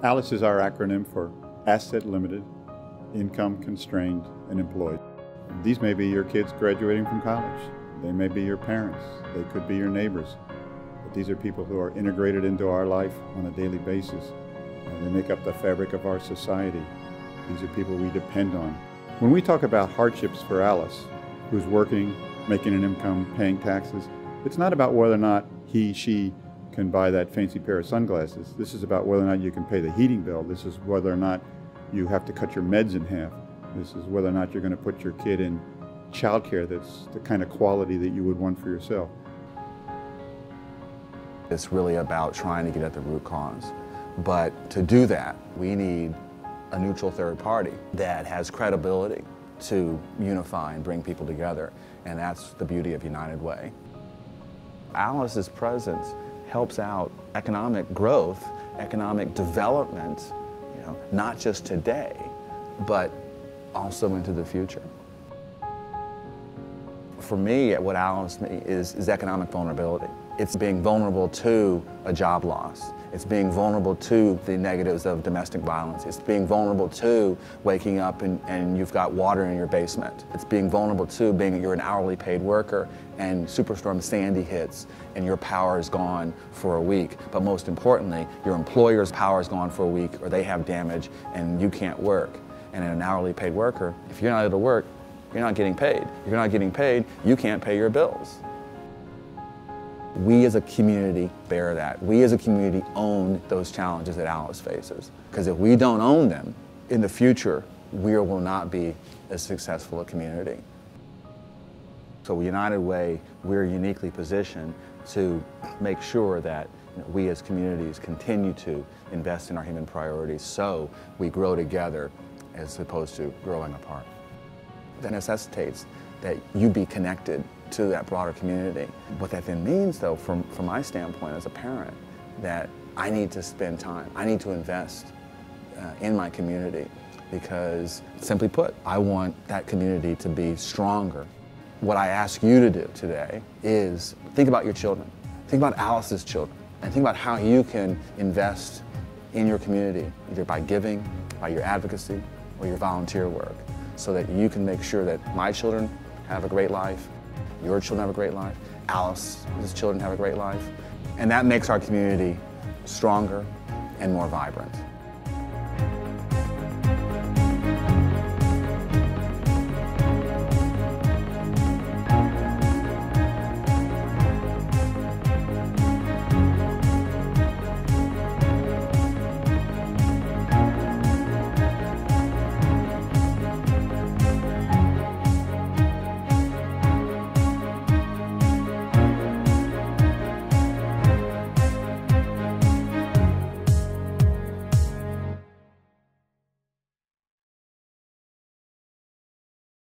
ALICE is our acronym for Asset Limited, Income Constrained, and Employed. These may be your kids graduating from college. They may be your parents. They could be your neighbors. But these are people who are integrated into our life on a daily basis. They make up the fabric of our society. These are people we depend on. When we talk about hardships for Alice, who's working, making an income, paying taxes, it's not about whether or not he, she can buy that fancy pair of sunglasses. This is about whether or not you can pay the heating bill. This is whether or not you have to cut your meds in half. This is whether or not you're going to put your kid in childcare that's the kind of quality that you would want for yourself. It's really about trying to get at the root cause. But to do that, we need a neutral third party that has credibility to unify and bring people together. And that's the beauty of United Way. Alice's presence helps out economic growth, economic development, not just today, but also into the future. For me, what Alice is economic vulnerability. It's being vulnerable to a job loss. It's being vulnerable to the negatives of domestic violence. It's being vulnerable to waking up and you've got water in your basement. It's being vulnerable to being you're an hourly paid worker and Superstorm Sandy hits and your power is gone for a week. But most importantly, your employer's power is gone for a week or they have damage and you can't work. And an hourly paid worker, if you're not able to work, you're not getting paid. If you're not getting paid, you can't pay your bills. We as a community bear that. We as a community own those challenges that Alice faces. Because if we don't own them, in the future, we will not be as successful a community. So United Way, we're uniquely positioned to make sure that we as communities continue to invest in our human priorities so we grow together as opposed to growing apart. That necessitates that you be connected to that broader community. What that then means, though, from my standpoint as a parent, that I need to spend time, I need to invest in my community because, simply put, I want that community to be stronger. What I ask you to do today is think about your children, think about Alice's children, and think about how you can invest in your community, either by giving, by your advocacy, or your volunteer work, so that you can make sure that my children have a great life, your children have a great life, Alice's children have a great life, and that makes our community stronger and more vibrant.